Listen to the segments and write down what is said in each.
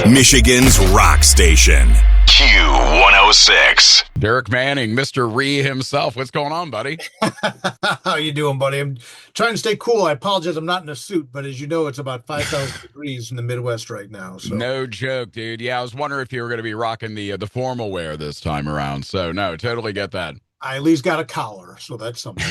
Michigan's rock station. Q106. Dirk Manning, Mr. Ree himself. What's going on, buddy? How you doing, buddy? I'm trying to stay cool. I apologize. I'm not in a suit, but as you know, it's about 5,000 degrees in the Midwest right now. So No joke, dude. Yeah, I was wondering if you were going to be rocking the formal wear this time around. So, no, totally get that. I at least got a collar, so that's something.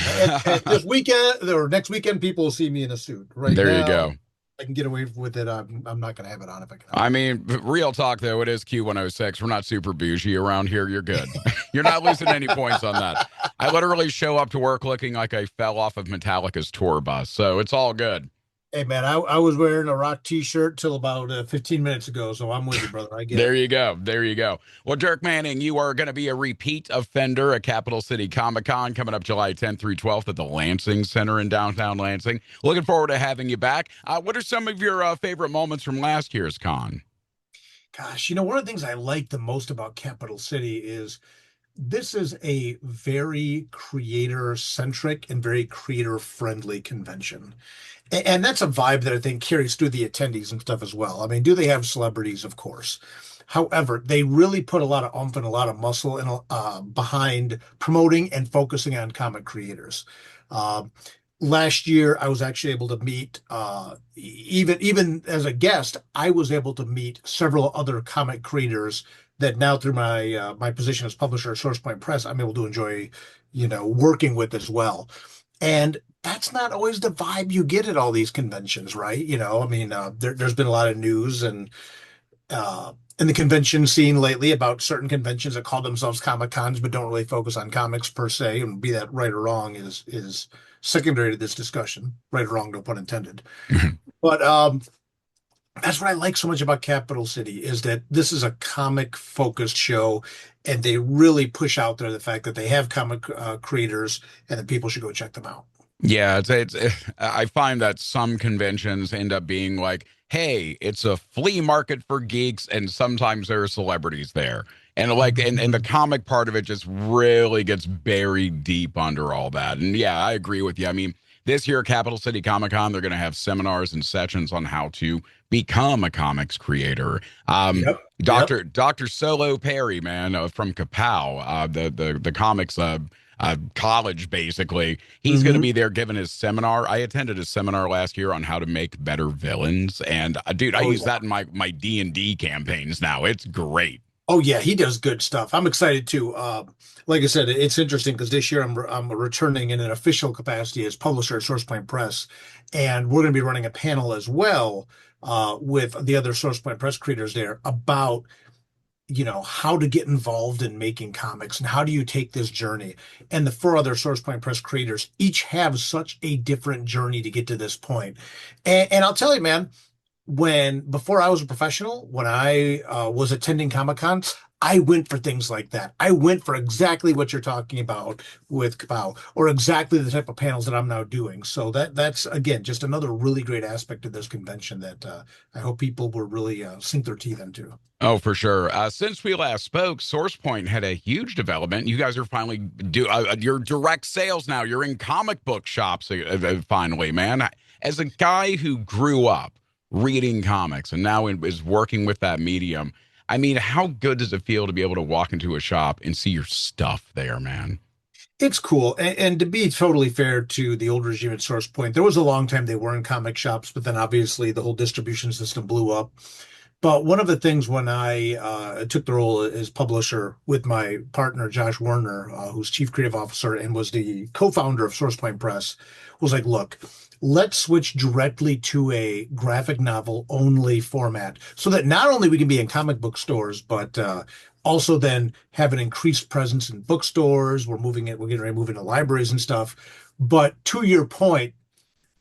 And this weekend or next weekend, people will see me in a suit. Right There you now, go. I can get away with it. I'm not going to have it on if I can. I mean, real talk, though, it is Q106. We're not super bougie around here. You're good. You're not losing any points on that. I literally show up to work looking like I fell off of Metallica's tour bus, so it's all good. Hey, man, I was wearing a rock T-shirt till about 15 minutes ago, so I'm with you, brother. I get There it. you go. There you go. Well, Dirk Manning, you are going to be a repeat offender at Capital City Comic Con coming up July 10th through 12th at the Lansing Center in downtown Lansing. Looking forward to having you back. What are some of your favorite moments from last year's con? Gosh, one of the things I like the most about Capital City is this is a very creator centric and very creator friendly convention. And that's a vibe that I think carries through the attendees and stuff as well. I mean, do they have celebrities? Of course. However, they really put a lot of oomph and a lot of muscle behind promoting and focusing on comic creators. Uh, Last year, I was actually able to meet, even as a guest, I was able to meet several other comic creators that now through my position as publisher at SourcePoint Press, I'm able to enjoy, working with as well. And that's not always the vibe you get at all these conventions, right? I mean, there's been a lot of news and in the convention scene lately about certain conventions that call themselves Comic Cons but don't really focus on comics per se, and be that right or wrong is secondary to this discussion. Right or wrong, no pun intended. But that's what I like so much about Capital City is that this is a comic focused show, and they really push out there the fact that they have comic creators and that people should go check them out. Yeah, I find that some conventions end up being like, hey, it's a flea market for geeks, and sometimes there are celebrities there. And and the comic part of it just really gets buried deep under all that. And yeah, I agree with you. I mean, this year, Capital City Comic Con, they're going to have seminars and sessions on how to become a comics creator. Yep. Dr. Solo Perry, man, from Kapow, the comics college, basically. He's going to be there giving his seminar. I attended his seminar last year on how to make better villains. And dude, I use that in my D&D campaigns now. It's great. Oh yeah, he does good stuff. I'm excited too. Like I said, it's interesting because this year I'm returning in an official capacity as publisher at SourcePoint Press, and we're going to be running a panel as well with the other SourcePoint Press creators there about how to get involved in making comics and how do you take this journey. And the four other SourcePoint Press creators each have such a different journey to get to this point. And I'll tell you, man, before I was a professional, when I was attending Comic Cons, I went for things like that. I went for exactly what you're talking about with Kapow, or exactly the type of panels that I'm now doing. So that's again just another really great aspect of this convention that I hope people will really sink their teeth into. Oh, for sure. Since we last spoke, SourcePoint had a huge development. You guys are finally your direct sales now. You're in comic book shops finally, man. As a guy who grew up reading comics and now is working with that medium, I mean, how good does it feel to be able to walk into a shop and see your stuff there, man? It's cool. And to be totally fair to the old regime at SourcePoint, there was a long time they were in comic shops, but then obviously the whole distribution system blew up. But one of the things when I took the role as publisher with my partner, Josh Werner, who's chief creative officer and was the co-founder of SourcePoint Press, was like, look, let's switch directly to a graphic novel only format so that not only we can be in comic book stores, but also then have an increased presence in bookstores. We're getting ready to move into libraries and stuff. But to your point,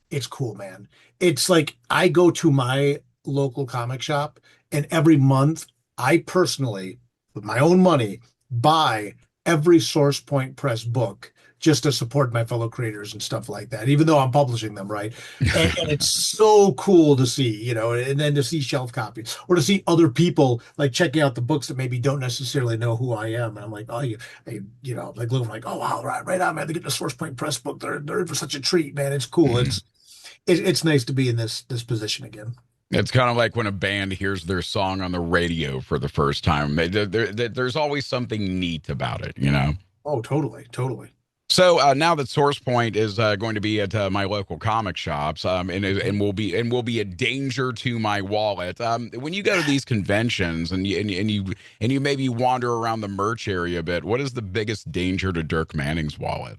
it's cool, man. It's like I go to my local comic shop, and every month I personally, with my own money, buy every SourcePoint Press book just to support my fellow creators and stuff like that, even though I'm publishing them, right? And it's so cool to see, and then to see shelf copies or to see other people like checking out the books that maybe don't necessarily know who I am. And I'm like, oh, like looking like, oh, wow, right on, man. They get the SourcePoint Press book. They're in for such a treat, man. It's cool. It's nice to be in this position again. It's kind of like when a band hears their song on the radio for the first time. There's always something neat about it, you know? Oh, totally, totally. So now that SourcePoint is going to be at my local comic shops, Mhm. and will be a danger to my wallet. When you go to these conventions and you maybe wander around the merch area a bit, what is the biggest danger to Dirk Manning's wallet?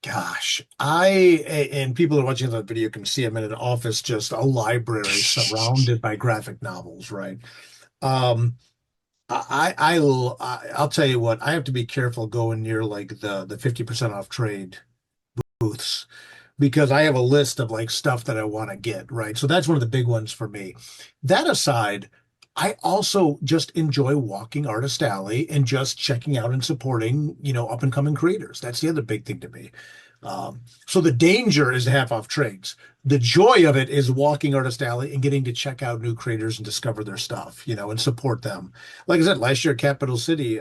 Gosh, and people who are watching the video can see I'm in an office, just a library surrounded by graphic novels, right? Um, I'll tell you what, I have to be careful going near like the 50% off trade booths because I have a list of like stuff that I want to get, right? So that's one of the big ones for me. That aside, I also just enjoy walking Artist Alley and just checking out and supporting, up and coming creators. That's the other big thing to me. So the danger is to half off trades. The joy of it is walking Artist Alley and getting to check out new creators and discover their stuff, and support them. Like I said, last year at Capital City,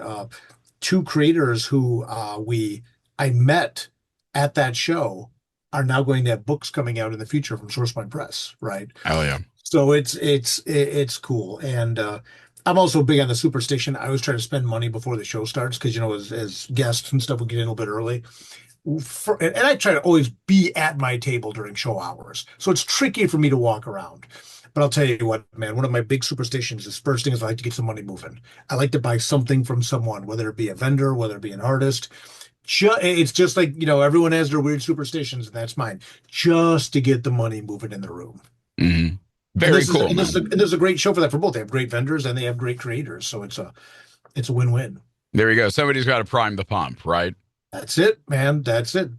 two creators who I met at that show are now going to have books coming out in the future from SourcePoint Press, right? Oh yeah. So it's cool, and I'm also big on the superstition. I always try to spend money before the show starts because as guests and stuff, we get in a little bit early. And I try to always be at my table during show hours, so it's tricky for me to walk around. But I'll tell you what, man, one of my big superstitions is first thing is I like to get some money moving. I like to buy something from someone, whether it be a vendor, whether it be an artist. It's just like, everyone has their weird superstitions, and that's mine. Just to get the money moving in the room. Hmm. And Very this is cool, and this is a, man. and this is a great show for that for both. They have great vendors and they have great creators, so it's a win-win. There you go. Somebody's got to prime the pump, right? That's it, man. That's it.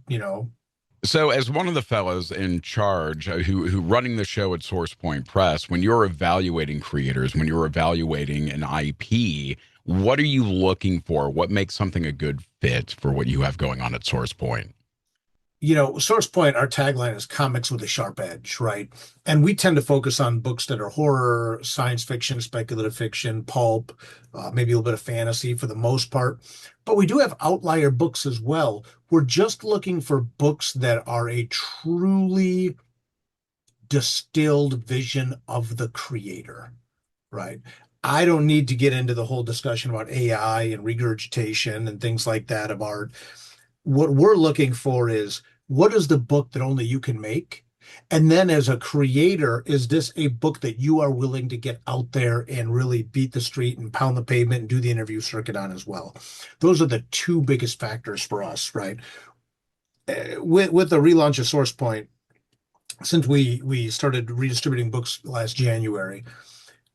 So, as one of the fellows in charge who running the show at SourcePoint Press, when you're evaluating creators, when you're evaluating an IP, what are you looking for? What makes something a good fit for what you have going on at SourcePoint? SourcePoint, our tagline is comics with a sharp edge, right? And we tend to focus on books that are horror, science fiction, speculative fiction, pulp, maybe a little bit of fantasy for the most part. But we do have outlier books as well. We're just looking for books that are a truly distilled vision of the creator, right? I don't need to get into the whole discussion about AI and regurgitation and things like that of art. What we're looking for is what is the book that only you can make? And then as a creator, is this a book that you are willing to get out there and really beat the street and pound the pavement and do the interview circuit on as well? Those are the two biggest factors for us, right? With the relaunch of SourcePoint, since we started redistributing books last January,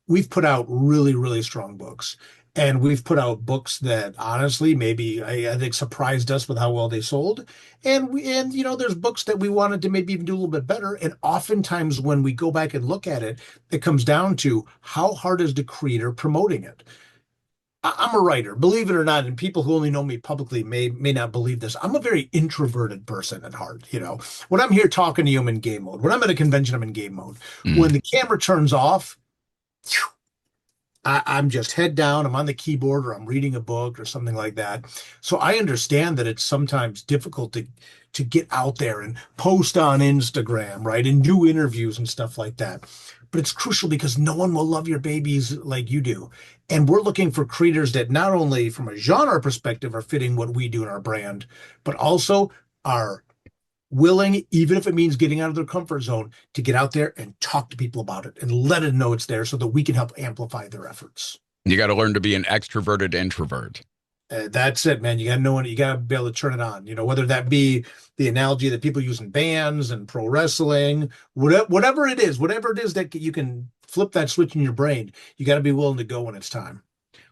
we've put out really, really strong books. And we've put out books that honestly, maybe I think surprised us with how well they sold. And there's books that we wanted to maybe even do a little bit better. And oftentimes when we go back and look at it, it comes down to how hard is the creator promoting it? I'm a writer, believe it or not, and people who only know me publicly may not believe this. I'm a very introverted person at heart. When I'm here talking to you, I'm in game mode. When I'm at a convention, I'm in game mode. When Mm. the camera turns off, I'm just head down, I'm on the keyboard, or I'm reading a book or something like that. So I understand that it's sometimes difficult to get out there and post on Instagram, right? And do interviews and stuff like that. But it's crucial because no one will love your babies like you do. And we're looking for creators that not only from a genre perspective are fitting what we do in our brand, but also are willing, even if it means getting out of their comfort zone, to get out there and talk to people about it and let them know it's there so that we can help amplify their efforts. You got to learn to be an extroverted introvert. That's it, man. You got to know it. You got to be able to turn it on. Whether that be the analogy that people use in bands and pro wrestling, whatever it is that you can flip that switch in your brain, you got to be willing to go when it's time.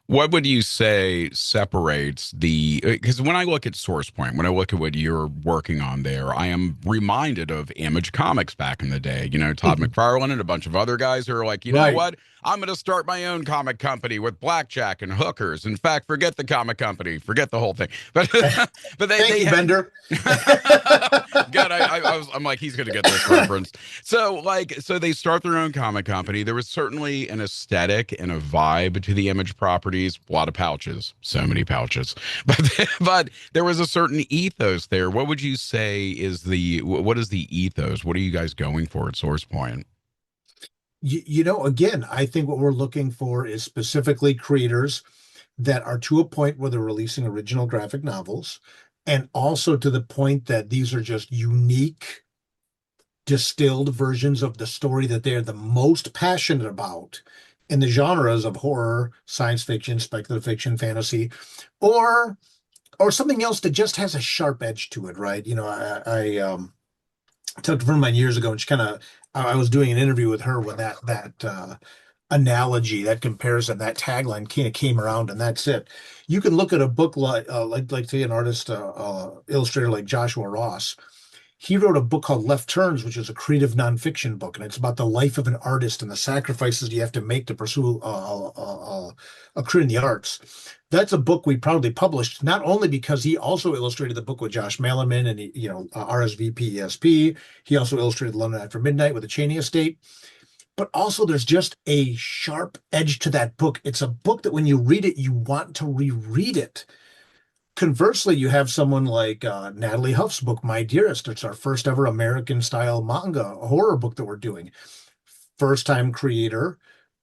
What would you say separates because when I look at SourcePoint, when I look at what you're working on there, I am reminded of Image Comics back in the day. Todd McFarlane and a bunch of other guys who are like, you know Right. what? I'm going to start my own comic company with blackjack and hookers. In fact, forget the comic company, forget the whole thing. But but Thank they you, had, Bender. God, I'm like, he's going to get this reference. So they start their own comic company. There was certainly an aesthetic and a vibe to the Image properties. A lot of pouches, so many pouches, but there was a certain ethos there. What would you say is what is the ethos? What are you guys going for at SourcePoint? Again, I think what we're looking for is specifically creators that are to a point where they're releasing original graphic novels, and also to the point that these are just unique, distilled versions of the story that they're the most passionate about in the genres of horror, science fiction, speculative fiction, fantasy, or or something else that just has a sharp edge to it, right? I talked to a friend of mine years ago, and she kind of, I was doing an interview with her when that analogy, that comparison, that tagline kind of came around, and that's it. You can look at a book like say an artist, illustrator like Joshua Ross. He wrote a book called Left Turns, which is a creative nonfiction book, and it's about the life of an artist and the sacrifices you have to make to pursue a career in the arts. That's a book we proudly published, not only because he also illustrated the book with Josh Malerman and RSVP ESP. He also illustrated London After Midnight with the Cheney Estate. But also, there's just a sharp edge to that book. It's a book that when you read it, you want to reread it. Conversely, you have someone like Natalie Huff's book, My Dearest. It's our first ever American style manga horror book that we're doing. First time creator.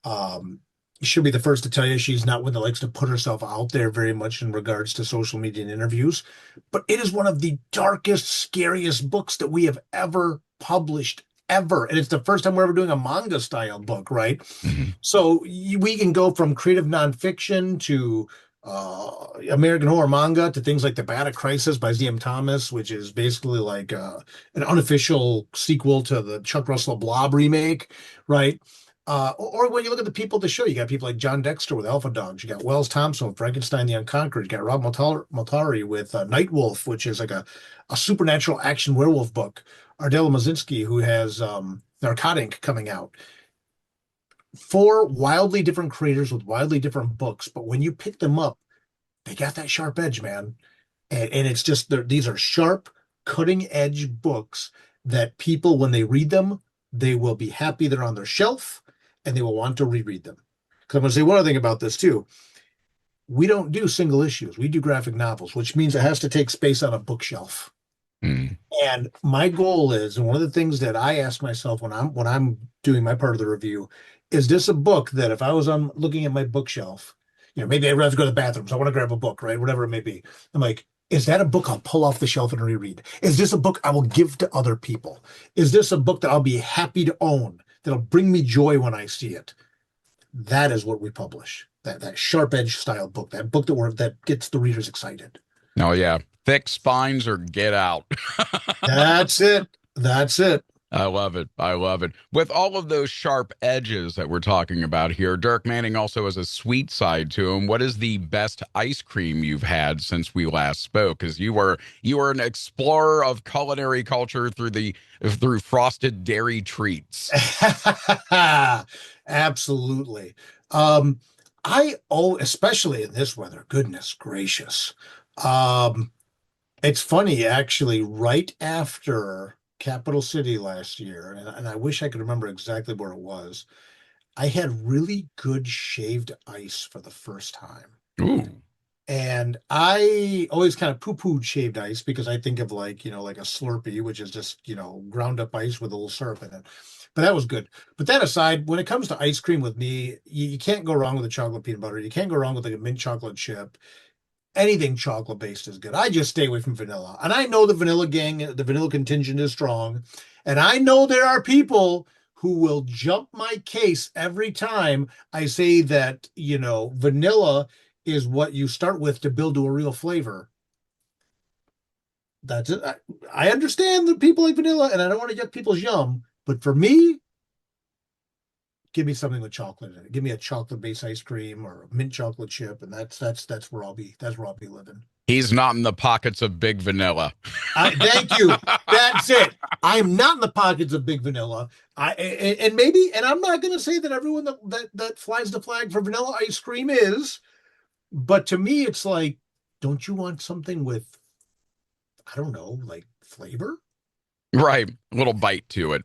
Um, she'll be the first to tell you she's not one that likes to put herself out there very much in regards to social media and interviews. But it is one of the darkest, scariest books that we have ever published, ever. And it's the first time we're ever doing a manga style book, right? Mhm. So we can go from creative nonfiction to American horror manga to things like The Bata Crisis by Z.M. Thomas, which is basically like an unofficial sequel to the Chuck Russell Blob remake, right? Or when you look at the people at the show, you got people like John Dexter with Alpha Dogs. You got Wells Thompson with Frankenstein the Unconquered. You got Rob Motari with Night Wolf, which is like a supernatural action werewolf book. Ardella Mazinski, who has Narcotic coming out. Four wildly different creators with wildly different books, but when you pick them up, they got that sharp edge, man. And it's just these are sharp, cutting edge books that people, when they read them, they will be happy they're on their shelf and they will want to reread them. Because I'm going to say one other thing about this too. We don't do single issues. We do graphic novels, which means it has to take space on a bookshelf. Mm. And my goal is, and one of the things that I ask myself when I'm doing my part of the review, is this a book that if I was on looking at my bookshelf, maybe I'd rather go to the bathroom, so I want to grab a book, right? Whatever it may be. I'm like, is that a book I'll pull off the shelf and reread? Is this a book I will give to other people? Is this a book that I'll be happy to own, that'll bring me joy when I see it? That is what we publish. That sharp edge style book, that book that gets the readers excited. Oh yeah, thick spines or get out. That's it. That's it. I love it. I love it. With all of those sharp edges that we're talking about here, Dirk Manning also has a sweet side to him. What is the best ice cream you've had since we last spoke? Because you were an explorer of culinary culture through frosted dairy treats. Absolutely. Especially in this weather, goodness gracious. Um, it's funny, actually, right after Capital City last year, and I wish I could remember exactly where it was. I had really good shaved ice for the first time. Ooh. And I always kind of poo-pooed shaved ice because I think of like a Slurpee, which is just, ground up ice with a little syrup in it. But that was good. But that aside, when it comes to ice cream with me, you can't go wrong with a chocolate peanut butter. You can't go wrong with like a mint chocolate chip. Anything chocolate based is good. I just stay away from vanilla. And I know the vanilla gang, the vanilla contingent is strong. And I know there are people who will jump my case every time I say that, vanilla is what you start with to build to a real flavor. That's it. I understand that people like vanilla and I don't want to yuck people's yum, but for me, give me something with chocolate in it. Give me a chocolate based ice cream or a mint chocolate chip, and that's where I'll be living. He's not in the pockets of big vanilla. Thank you. That's it. I'm not in the pockets of big vanilla. And I'm not going to say that everyone that flies the flag for vanilla ice cream is, but to me, it's like, don't you want something with, I don't know, like flavor? Right. A little bite to it.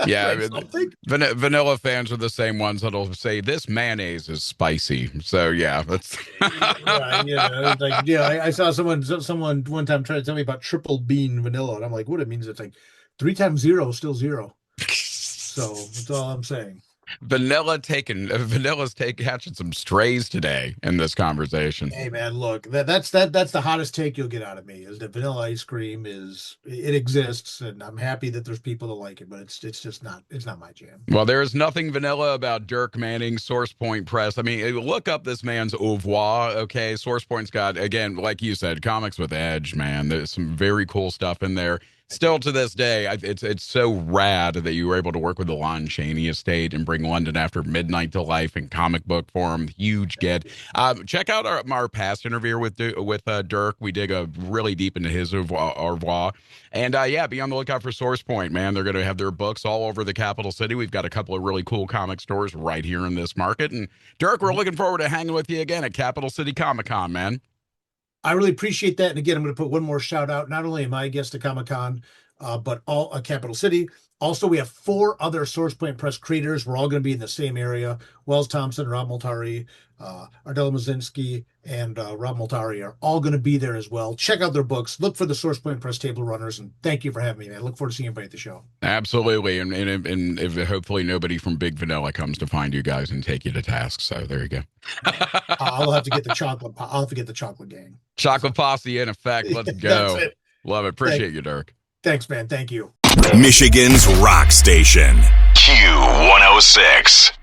Yeah. Like Vanilla fans are the same ones that'll say this mayonnaise is spicy. So yeah, that's yeah, like I saw someone one time try to tell me about triple bean vanilla, and I'm like, what it means? It's like 3 times 0 is still 0. So that's all I'm saying. Vanilla's catching some strays today in this conversation. Hey man, look, that's the hottest take you'll get out of me is that vanilla ice cream it exists, and I'm happy that there's people that like it, but it's just not my jam. Well, there's nothing vanilla about Dirk Manning, Source Point Press. I mean, look up this man's oeuvre, okay? Source Point's got, again, like you said, comics with edge, man. There's some very cool stuff in there. Still to this day, it's so rad that you were able to work with the Lon Chaney estate and bring London After Midnight to life in comic book form. Huge get. Check out our past interview with Dirk. We dig really deep into his oeuvre. And yeah, be on the lookout for Source Point, man. They're going to have their books all over the capital city. We've got a couple of really cool comic stores right here in this market. And Dirk, we're looking forward to hanging with you again at Capital City Comic Con, man. I really appreciate that. And again, I'm going to put one more shout out. Not only am I a guest at Comic Con, but all Capital City. Also, we have 4 other Source Point Press creators. We're all going to be in the same area. Wells Thompson, Rob Multari, Ardella Mazinski, and Rob Multari are all going to be there as well. Check out their books. Look for the Source Point Press table runners. And thank you for having me, man. I look forward to seeing everybody at the show. Absolutely. And if hopefully nobody from Big Vanilla comes to find you guys and take you to task. So there you go. I'll have to get the chocolate. I'll have to get the chocolate gang. Chocolate posse in effect. Let's go. That's it. Love it. Appreciate you, Dirk. Thanks, man. Thank you. Michigan's rock station. Q106.